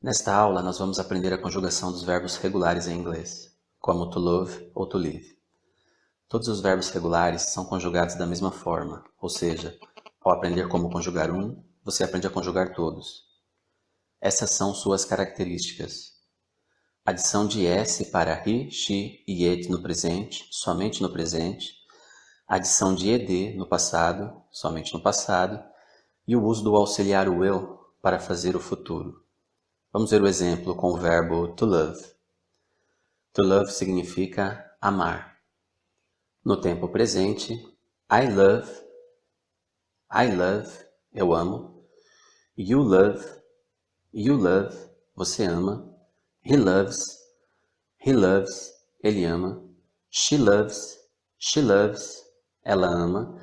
Nesta aula, nós vamos aprender a conjugação dos verbos regulares em inglês, como to love ou to live. Todos os verbos regulares são conjugados da mesma forma, ou seja, ao aprender como conjugar um, você aprende a conjugar todos. Essas são suas características. Adição de S para he, she e it no presente, somente no presente. Adição de ed no passado, somente no passado. E o uso do auxiliar will para fazer o futuro. Vamos ver o exemplo com o verbo to love. To love significa amar. No tempo presente, I love, eu amo. You love, você ama. He loves, ele ama. She loves, ela ama.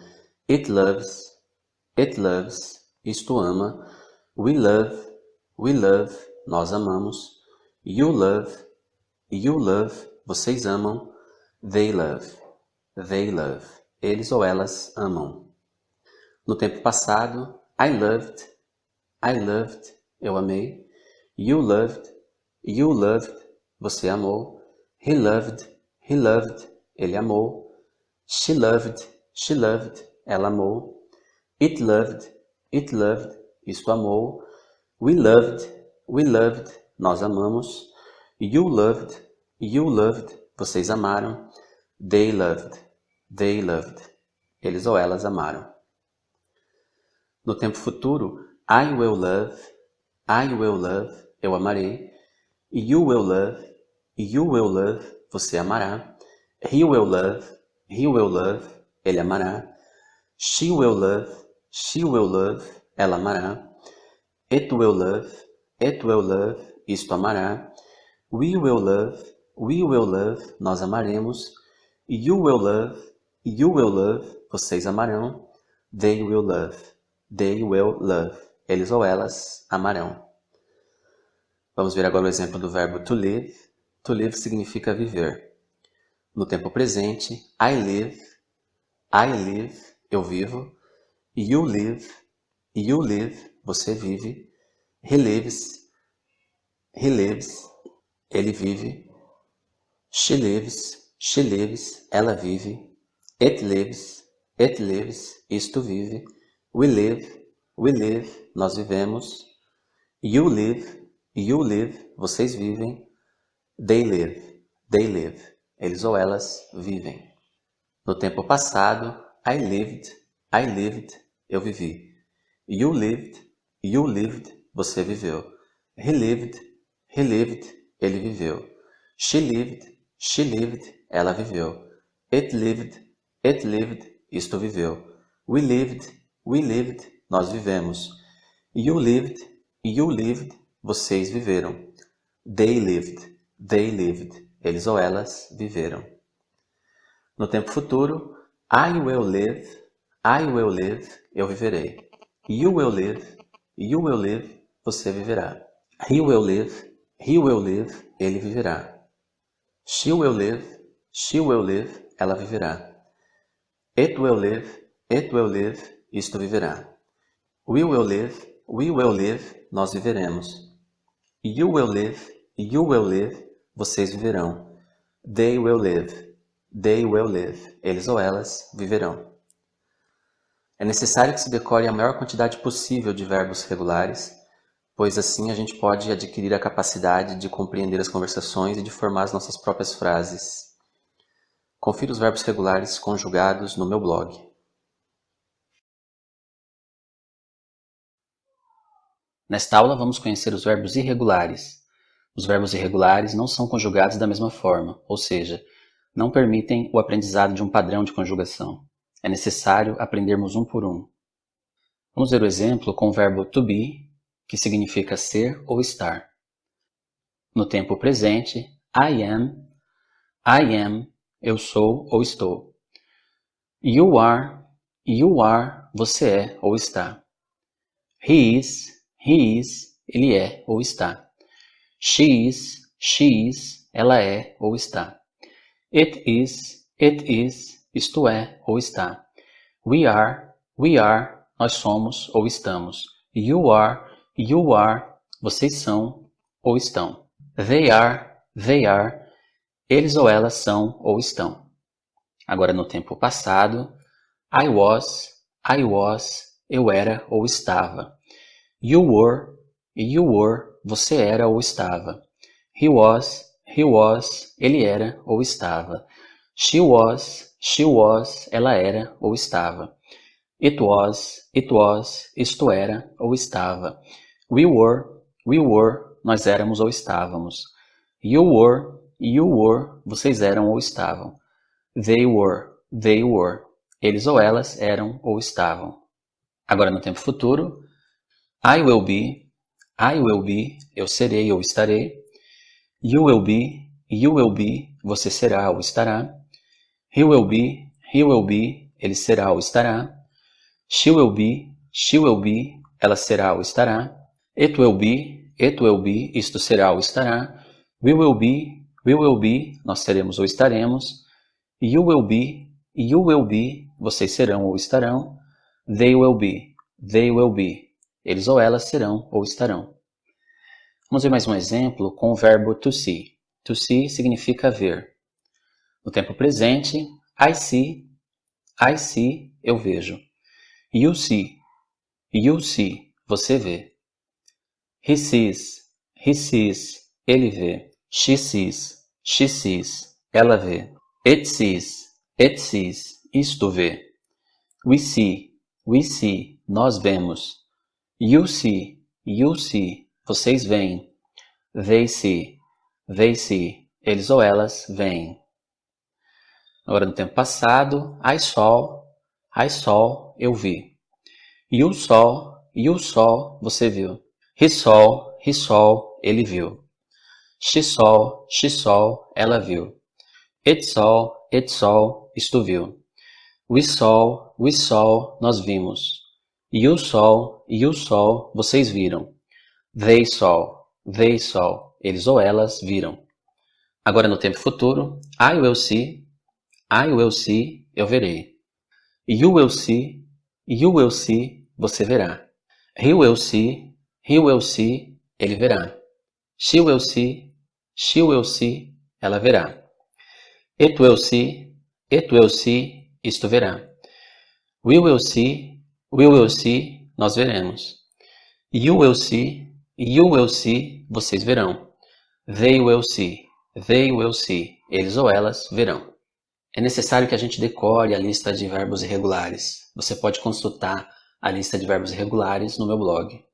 It loves, isto ama. We love, nós amamos. You love, vocês amam. They love, eles ou elas amam. No tempo passado, I loved, eu amei. You loved, você amou. He loved, ele amou. She loved, ela amou. It loved, isto amou. We loved, nós amamos. You loved, vocês amaram. They loved, eles ou elas amaram. No tempo futuro, I will love, eu amarei. You will love, você amará. He will love, ele amará. She will love, ela amará. It will love, isto amará. We will love, nós amaremos. You will love, vocês amarão. They will love, eles ou elas amarão. Vamos ver agora o exemplo do verbo to live. To live significa viver. No tempo presente, I live, eu vivo. You live, você vive. He lives, ele vive. She lives, ela vive. It lives, isto vive. We live, nós vivemos. You live, vocês vivem. They live, eles ou elas vivem. No tempo passado, I lived, eu vivi. You lived, você viveu. He lived, ele viveu. She lived, ela viveu. It lived, isto viveu. We lived, nós vivemos. You lived, vocês viveram. They lived, eles ou elas viveram. No tempo futuro, I will live, eu viverei. You will live, você viverá. He will live, ele viverá. She will live, ela viverá. It will live, isto viverá. We will live, nós viveremos. You will live, vocês viverão. They will live, eles ou elas viverão. É necessário que se decore a maior quantidade possível de verbos regulares, pois assim a gente pode adquirir a capacidade de compreender as conversações e de formar as nossas próprias frases. Confira os verbos regulares conjugados no meu blog. Nesta aula vamos conhecer os verbos irregulares. Os verbos irregulares não são conjugados da mesma forma, ou seja, não permitem o aprendizado de um padrão de conjugação. É necessário aprendermos um por um. Vamos ver o exemplo com o verbo to be, que significa ser ou estar. No tempo presente, I am, eu sou ou estou. You are, você é ou está. He is, ele é ou está. She is, ela é ou está. It is, isto é ou está. We are, nós somos ou estamos. You are, vocês são ou estão. They are, eles ou elas são ou estão. Agora no tempo passado, I was, eu era ou estava. You were, você era ou estava. He was, ele era ou estava. She was, ela era ou estava. It was, isto era ou estava. We were, nós éramos ou estávamos. You were, vocês eram ou estavam. They were, eles ou elas eram ou estavam. Agora no tempo futuro, I will be, eu serei ou estarei. You will be, você será ou estará. He will be, ele será ou estará. She will be, ela será ou estará. It will be, isto será ou estará. We will be, nós seremos ou estaremos. You will be, vocês serão ou estarão. They will be, eles ou elas serão ou estarão. Vamos ver mais um exemplo com o verbo to see. To see significa ver. No tempo presente, I see, eu vejo. You see, você vê. He sees, ele vê. She sees, ela vê. It sees, isto vê. We see, nós vemos. You see, vocês veem. They see, eles ou elas veem. Agora no tempo passado, I saw, eu vi. You saw, você viu. He saw, ele viu. She saw, ela viu. It saw, isto viu. We saw, nós vimos. You saw, vocês viram. They saw, eles ou elas viram. Agora no tempo futuro, I will see, eu verei. You will see, você verá. He will see, ele verá. She will see, ela verá. It will see, isto verá. We will see, nós veremos. You will see, vocês verão. They will see, eles ou elas verão. É necessário que a gente decore a lista de verbos irregulares. Você pode consultar a lista de verbos irregulares no meu blog.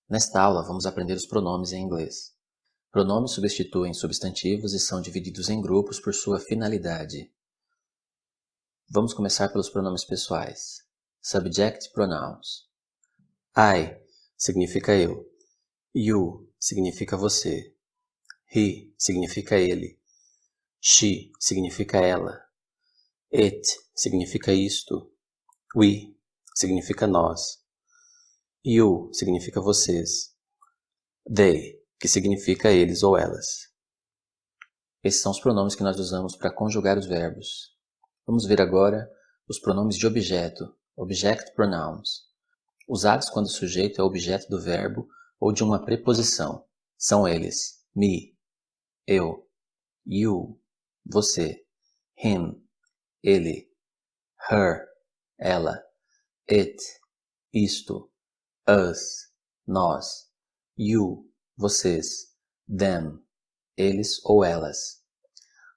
Nesta aula, vamos aprender os pronomes em inglês. Pronomes substituem substantivos e são divididos em grupos por sua finalidade. Vamos começar pelos pronomes pessoais. Subject pronouns. I significa eu. You significa você. He significa ele. She significa ela. It significa isto. We significa nós. You significa vocês. They, que significa eles ou elas. Esses são os pronomes que nós usamos para conjugar os verbos. Vamos ver agora os pronomes de objeto, object pronouns, usados quando o sujeito é objeto do verbo ou de uma preposição. São eles: me, eu, you, você, him, ele, her, ela, it, isto, us, nós, you, vocês, them, eles ou elas.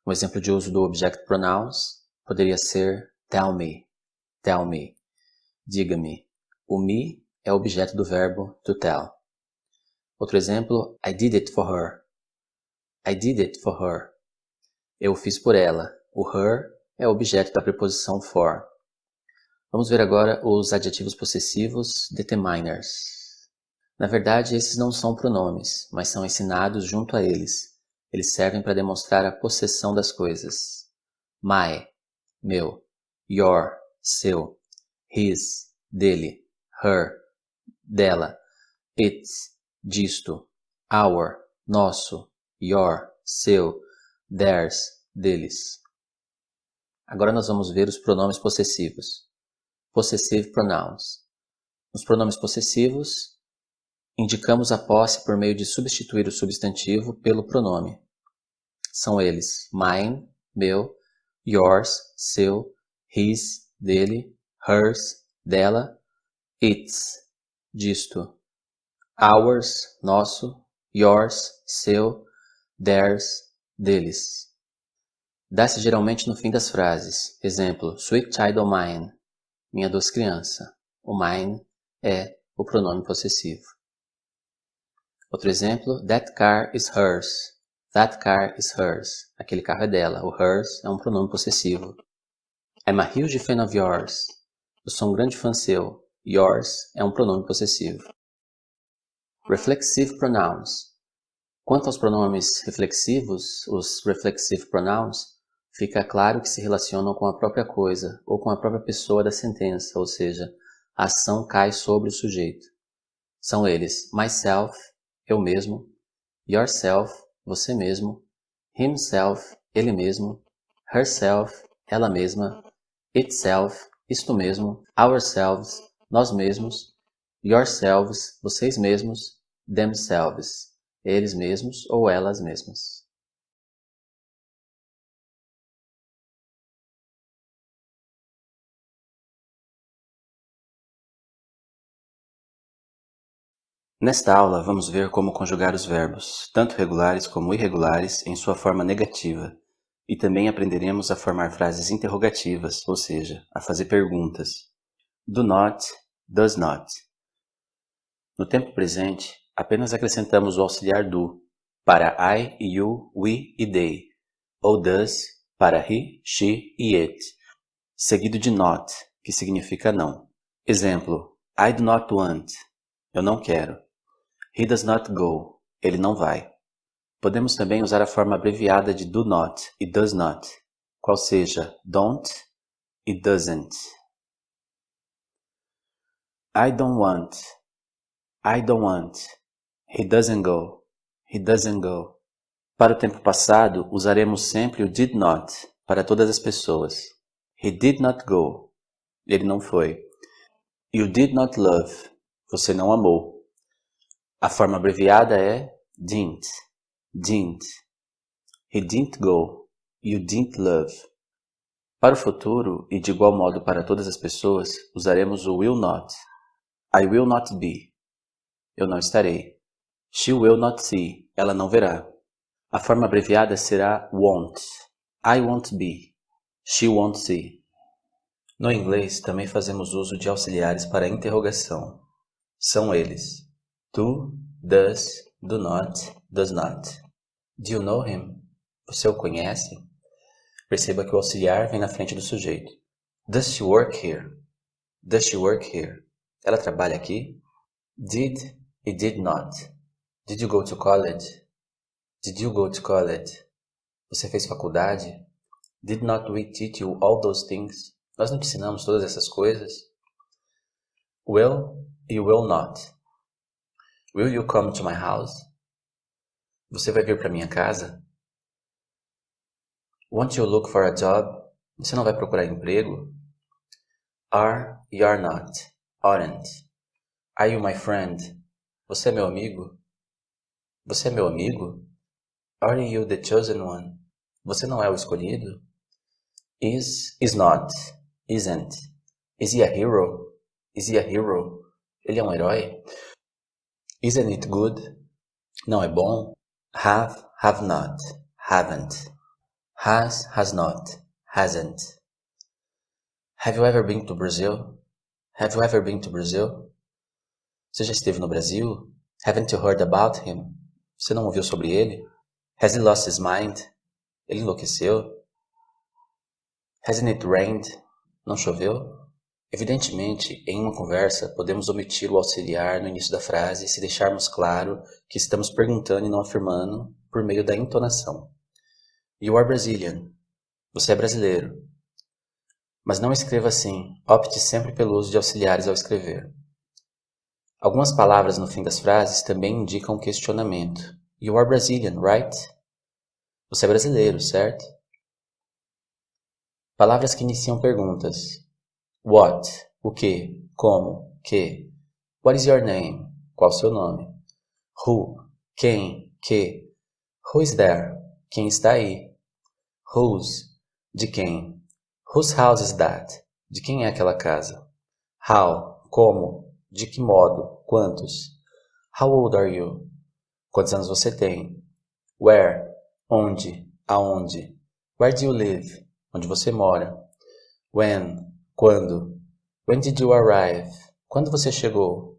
Um exemplo de uso do object pronouns poderia ser tell me, diga-me. O me é objeto do verbo to tell. Outro exemplo, I did it for her. Eu fiz por ela. O her é objeto da preposição for. Vamos ver agora os adjetivos possessivos determiners. Na verdade, esses não são pronomes, mas são ensinados junto a eles. Eles servem para demonstrar a possessão das coisas. My, meu. Your, seu. His, dele. Her, dela. It, disto. Our, nosso. Your, seu. Theirs, deles. Agora nós vamos ver os pronomes possessivos. Possessive pronouns. Nos pronomes possessivos, indicamos a posse por meio de substituir o substantivo pelo pronome. São eles mine, meu, yours, seu, his, dele, hers, dela, its, disto, ours, nosso, yours, seu, theirs, deles. Dá-se geralmente no fim das frases. Exemplo, sweet child of mine, minha doce criança. O mine é o pronome possessivo. Outro exemplo, that car is hers. That car is hers. Aquele carro é dela. O hers é um pronome possessivo. I'm a huge fan of yours. Eu sou um grande fã seu. Yours é um pronome possessivo. Reflexive pronouns. Quanto aos pronomes reflexivos, os reflexive pronouns, fica claro que se relacionam com a própria coisa ou com a própria pessoa da sentença, ou seja, a ação cai sobre o sujeito. São eles myself, eu mesmo, yourself, você mesmo, himself, ele mesmo, herself, ela mesma, itself, isto mesmo, ourselves, nós mesmos, yourselves, vocês mesmos, themselves, eles mesmos ou elas mesmas. Nesta aula, vamos ver como conjugar os verbos, tanto regulares como irregulares, em sua forma negativa. E também aprenderemos a formar frases interrogativas, ou seja, a fazer perguntas. Do not, does not. No tempo presente, apenas acrescentamos o auxiliar do para I, you, we e they, ou does para he, she e it, seguido de not, que significa não. Exemplo, I do not want, eu não quero. He does not go, ele não vai. Podemos também usar a forma abreviada de do not e does not, qual seja don't e doesn't. I don't want, I don't want. He doesn't go, he doesn't go. Para o tempo passado, usaremos sempre o did not para todas as pessoas. He did not go, ele não foi. You did not love, você não amou. A forma abreviada é didn't, didn't. He didn't go, you didn't love. Para o futuro, e de igual modo para todas as pessoas, usaremos o will not. I will not be, eu não estarei. She will not see, ela não verá. A forma abreviada será won't. I won't be, she won't see. No inglês, também fazemos uso de auxiliares para interrogação. São eles do, does, do not, does not. Do you know him? Você o conhece? Perceba que o auxiliar vem na frente do sujeito. Does she work here? Does she work here? Ela trabalha aqui? Did e did not. Did you go to college? Did you go to college? Você fez faculdade? Did not we teach you all those things? Nós não te ensinamos todas essas coisas? Will e will not. Will you come to my house? Você vai vir para minha casa? Won't you look for a job? Você não vai procurar emprego? Are e are not. Aren't. Are you my friend? Você é meu amigo? Você é meu amigo? Are you the chosen one? Você não é o escolhido? Is not. Isn't. Is he a hero? Is he a hero? Ele é um herói? Isn't it good? Não é bom? Have not. Haven't. Has not. Hasn't. Have you ever been to Brazil? Have you ever been to Brazil? Você já esteve no Brasil? Haven't you heard about him? Você não ouviu sobre ele? Has he lost his mind? Ele enlouqueceu? Hasn't it rained? Não choveu? Evidentemente, em uma conversa, podemos omitir o auxiliar no início da frase se deixarmos claro que estamos perguntando e não afirmando por meio da entonação. You are Brazilian. Você é brasileiro. Mas não escreva assim. Opte sempre pelo uso de auxiliares ao escrever. Algumas palavras no fim das frases também indicam um questionamento. You are Brazilian, right? Você é brasileiro, certo? Palavras que iniciam perguntas. What? O que? Como? Que? What is your name? Qual o seu nome? Who? Quem? Que? Who is there? Quem está aí? Whose? De quem? Whose house is that? De quem é aquela casa? How? Como? De que modo? Quantos? How old are you? Quantos anos você tem? Where? Onde? Aonde? Where do you live? Onde você mora? When? Quando? When did you arrive? Quando você chegou?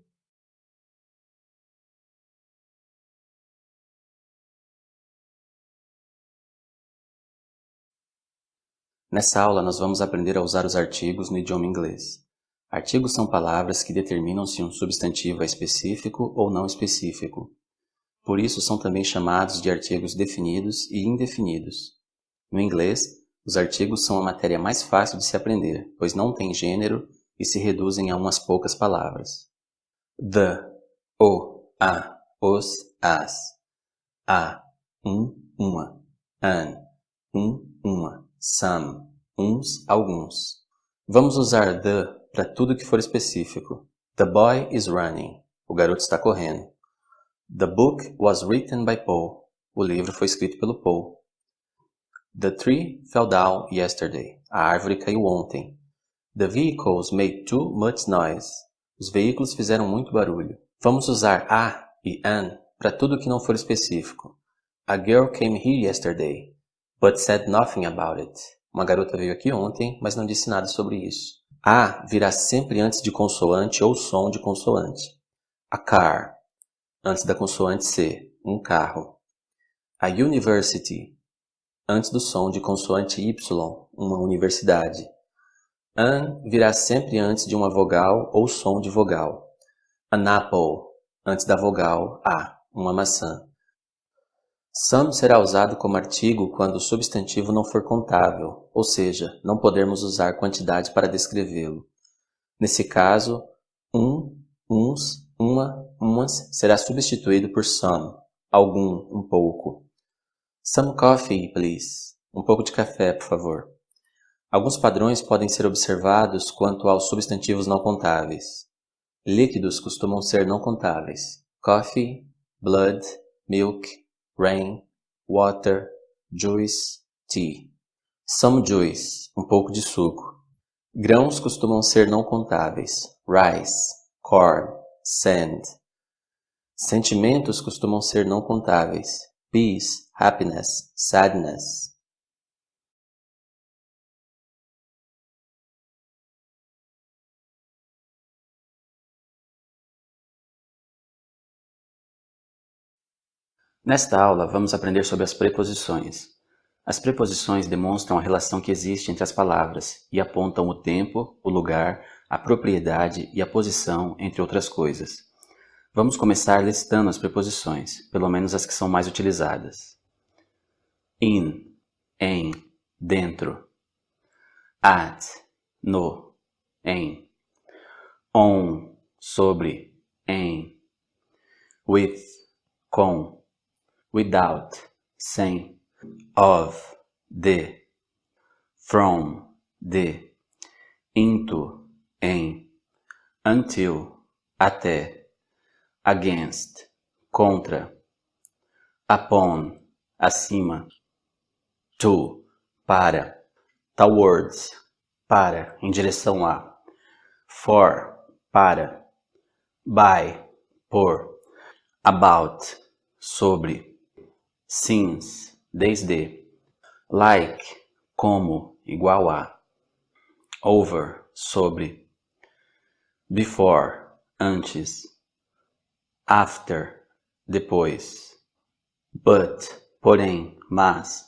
Nessa aula, nós vamos aprender a usar os artigos no idioma inglês. Artigos são palavras que determinam se um substantivo é específico ou não específico. Por isso, são também chamados de artigos definidos e indefinidos. No inglês, os artigos são a matéria mais fácil de se aprender, pois não têm gênero e se reduzem a umas poucas palavras. The, o, a, os, as. A, uma. An, uma. Some, uns, alguns. Vamos usar the para tudo que for específico. The boy is running. O garoto está correndo. The book was written by Paul. O livro foi escrito pelo Paul. The tree fell down yesterday. A árvore caiu ontem. The vehicles made too much noise. Os veículos fizeram muito barulho. Vamos usar a e an para tudo que não for específico. A girl came here yesterday, but said nothing about it. Uma garota veio aqui ontem, mas não disse nada sobre isso. A virá sempre antes de consoante ou som de consoante. A car, antes da consoante C, um carro. A university, antes do som de consoante Y, uma universidade. An virá sempre antes de uma vogal ou som de vogal. An apple, antes da vogal A, uma maçã. Some será usado como artigo quando o substantivo não for contável, ou seja, não podermos usar quantidade para descrevê-lo. Nesse caso, uns, umas será substituído por some, algum, um pouco. Some coffee, please. Um pouco de café, por favor. Alguns padrões podem ser observados quanto aos substantivos não contáveis. Líquidos costumam ser não contáveis. Coffee, blood, milk, rain, water, juice, tea. Some juice, um pouco de suco. Grãos costumam ser não contáveis. Rice, corn, sand. Sentimentos costumam ser não contáveis. Peace, happiness, sadness. Nesta aula, vamos aprender sobre as preposições. As preposições demonstram a relação que existe entre as palavras e apontam o tempo, o lugar, a propriedade e a posição, entre outras coisas. Vamos começar listando as preposições, pelo menos as que são mais utilizadas. In, em, dentro. At, no, em. On, sobre, em. With, com. Without, sem. Of, de. From, de. Into, em. Until, até. Against, contra. Upon, acima. To, para. Towards, para, em direção a. For, para. By, por. About, sobre. Since, desde. Like, como, igual a. Over, sobre. Before, antes. After, depois. But, porém, mas.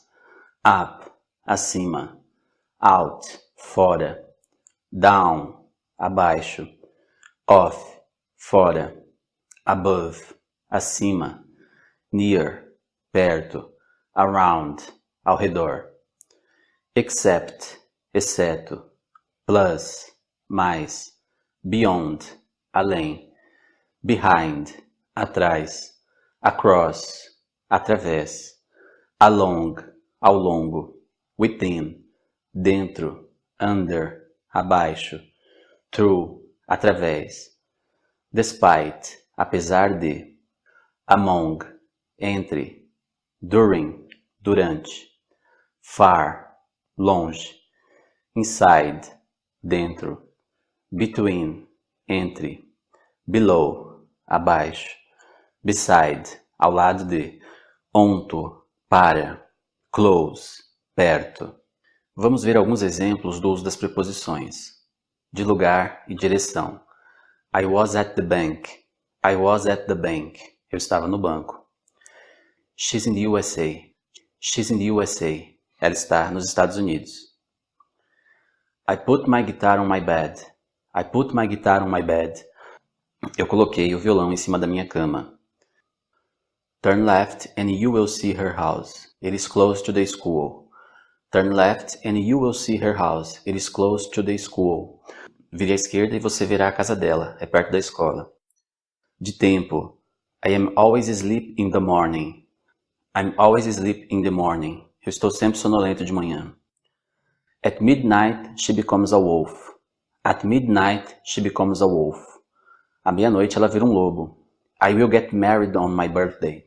Up, acima. Out, fora. Down, abaixo. Off, fora. Above, acima. Near, perto. Around, ao redor. Except, exceto. Plus, mais. Beyond, além. Behind, atrás. Across, através. Along, ao longo. Within, dentro. Under, abaixo. Through, através. despite, apesar de, among, entre, during, durante, far, longe, inside, dentro, between, entre, below, abaixo, beside, ao lado de, onto, para, close, perto. Vamos ver alguns exemplos do uso das preposições, de lugar e direção. I was at the bank. I was at the bank. Eu estava no banco. She's in the USA. She's in the USA. Ela está nos Estados Unidos. I put my guitar on my bed. I put my guitar on my bed. Eu coloquei o violão em cima da minha cama. Turn left and you will see her house. It is close to the school. Turn left and you will see her house. It is close to the school. Vire à esquerda e você verá a casa dela. É perto da escola. De tempo. I am always asleep in the morning. I'm always asleep in the morning. Eu estou sempre sonolento de manhã. At midnight, she becomes a wolf. At midnight, she becomes a wolf. À meia-noite, ela vira um lobo. I will get married on my birthday.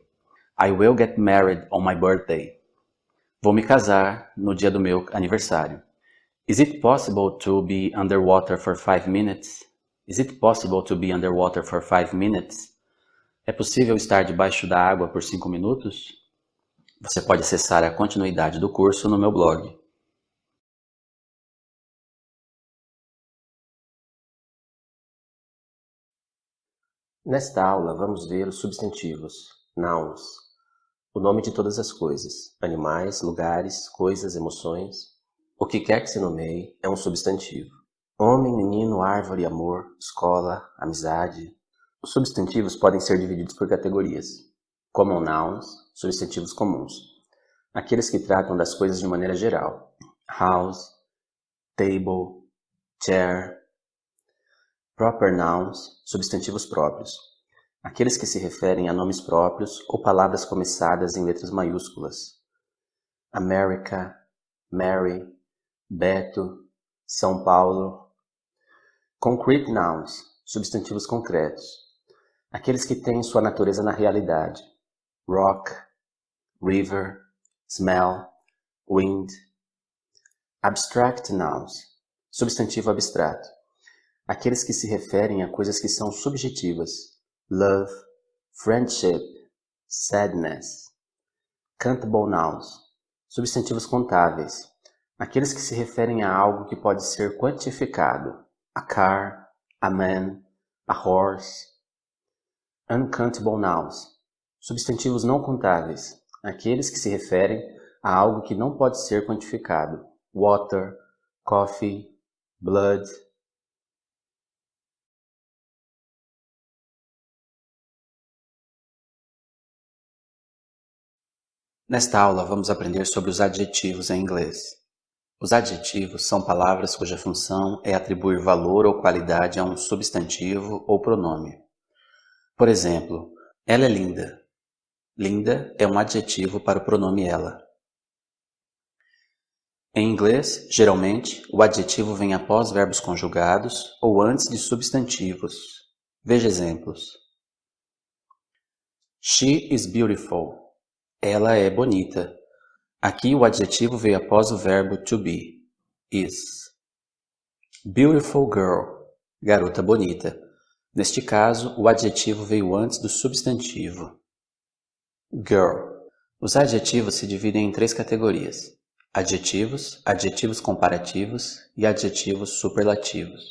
I will get married on my birthday. Vou me casar no dia do meu aniversário. Is it possible to be underwater for 5 minutes? Is it possible to be underwater for 5 minutes? É possível estar debaixo da água por 5 minutos? Você pode acessar a continuidade do curso no meu blog. Nesta aula, vamos ver os substantivos, nouns, o nome de todas as coisas, animais, lugares, coisas, emoções. O que quer que se nomeie é um substantivo. Homem, menino, árvore, amor, escola, amizade. Os substantivos podem ser divididos por categorias. Common nouns, substantivos comuns. Aqueles que tratam das coisas de maneira geral. House, table, chair. Proper nouns, substantivos próprios. Aqueles que se referem a nomes próprios ou palavras começadas em letras maiúsculas. America, Mary, Beto, São Paulo. Concrete nouns, substantivos concretos. Aqueles que têm sua natureza na realidade. Rock, river, smell, wind. Abstract nouns, substantivo abstrato. Aqueles que se referem a coisas que são subjetivas. Love, friendship, sadness. Countable nouns, substantivos contáveis. Aqueles que se referem a algo que pode ser quantificado. A car, a man, a horse. Uncountable nouns, substantivos não contáveis. Aqueles que se referem a algo que não pode ser quantificado. Water, coffee, blood. Nesta aula, vamos aprender sobre os adjetivos em inglês. Os adjetivos são palavras cuja função é atribuir valor ou qualidade a um substantivo ou pronome. Por exemplo, ela é linda. Linda é um adjetivo para o pronome ela. Em inglês, geralmente, o adjetivo vem após verbos conjugados ou antes de substantivos. Veja exemplos. She is beautiful. Ela é bonita. Aqui o adjetivo veio após o verbo to be, is. Beautiful girl, garota bonita. Neste caso, o adjetivo veio antes do substantivo. Girl. Os adjetivos se dividem em 3 categorias. Adjetivos, adjetivos comparativos e adjetivos superlativos.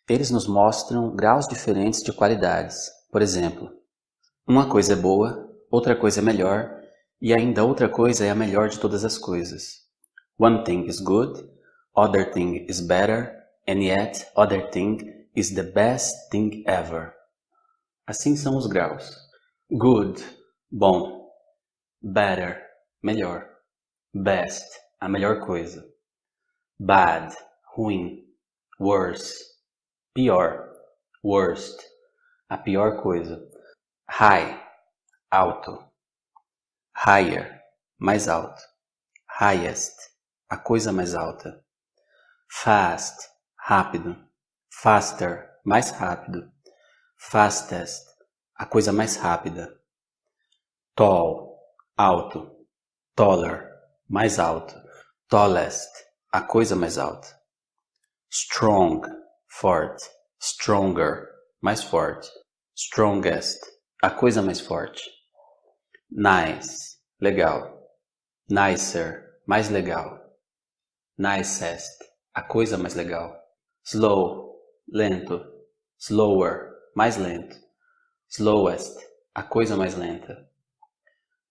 Eles nos mostram graus diferentes de qualidades. Por exemplo, uma coisa é boa, outra coisa é melhor, e ainda outra coisa é a melhor de todas as coisas. One thing is good, other thing is better, and yet other thing is the best thing ever. Assim são os graus. Good, bom. Better, melhor. Best, a melhor coisa. Bad, ruim. Worse, pior. Worst, a pior coisa. High, alto. Higher, mais alto. Highest, a coisa mais alta. Fast, rápido. Faster, mais rápido. Fastest, a coisa mais rápida. Tall, alto. Taller, mais alto. Tallest, a coisa mais alta. Strong, forte. Stronger, mais forte. Strongest, a coisa mais forte. Nice, legal. Nicer, mais legal. Nicest, a coisa mais legal. Slow, lento. Slower, mais lento. Slowest, a coisa mais lenta.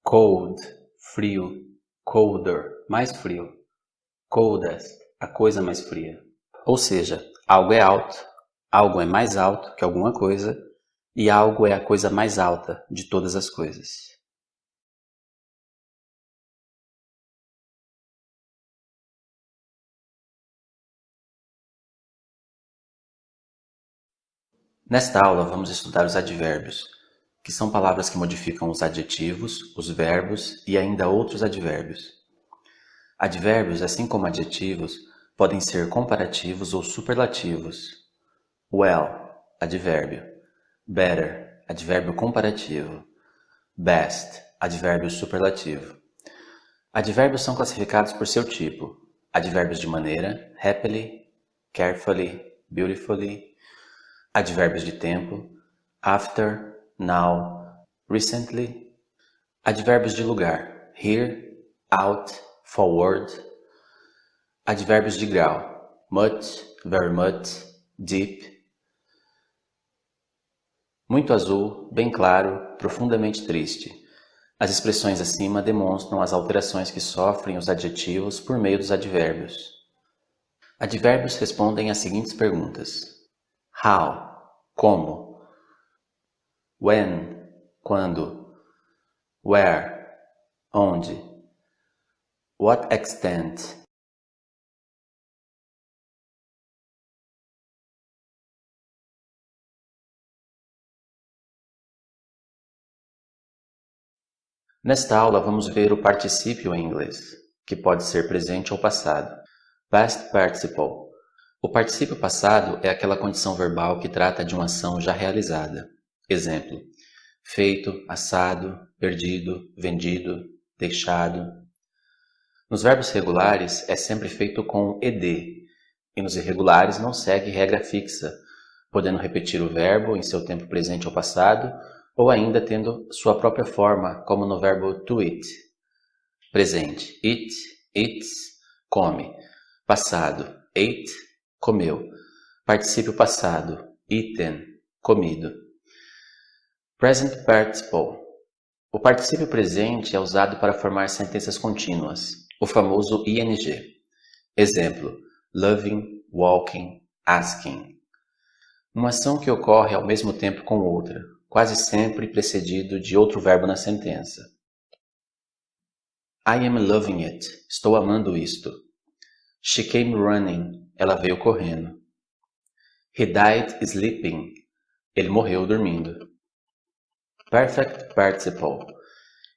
Cold, frio. Colder, mais frio. Coldest, a coisa mais fria. Ou seja, algo é alto, algo é mais alto que alguma coisa, e algo é a coisa mais alta de todas as coisas. Nesta aula vamos estudar os advérbios, que são palavras que modificam os adjetivos, os verbos e ainda outros advérbios. Advérbios, assim como adjetivos, podem ser comparativos ou superlativos. Well, advérbio. Better, advérbio comparativo. Best, advérbio superlativo. Advérbios são classificados por seu tipo. Advérbios de maneira, happily, carefully, beautifully. Advérbios de tempo, after, now, recently. Advérbios de lugar, here, out, forward. Advérbios de grau, much, very much, deep. Muito azul, bem claro, profundamente triste. As expressões acima demonstram as alterações que sofrem os adjetivos por meio dos advérbios. Advérbios respondem às seguintes perguntas. How, como. When, quando. Where, onde. What extent. Nesta aula vamos ver o particípio em inglês, que pode ser presente ou passado. Past participle. O particípio passado é aquela condição verbal que trata de uma ação já realizada. Exemplo: feito, assado, perdido, vendido, deixado. Nos verbos regulares é sempre feito com ed, e nos irregulares não segue regra fixa, podendo repetir o verbo em seu tempo presente ou passado, ou ainda tendo sua própria forma, como no verbo to eat. Presente: eat, eats, come. Passado: ate, comeu. Particípio passado: eaten, comido. Present participle. O particípio presente é usado para formar sentenças contínuas, o famoso ing. Exemplo: loving, walking, asking. Uma ação que ocorre ao mesmo tempo com outra, quase sempre precedido de outro verbo na sentença. I am loving it. Estou amando isto. She came running. Ela veio correndo. He died sleeping. Ele morreu dormindo. Perfect participle.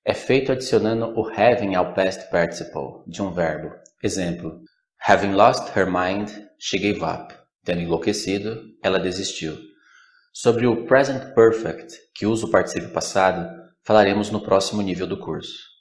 É feito adicionando o having ao past participle de um verbo. Exemplo: having lost her mind, she gave up. Tendo enlouquecido, ela desistiu. Sobre o present perfect, que usa o particípio passado, falaremos no próximo nível do curso.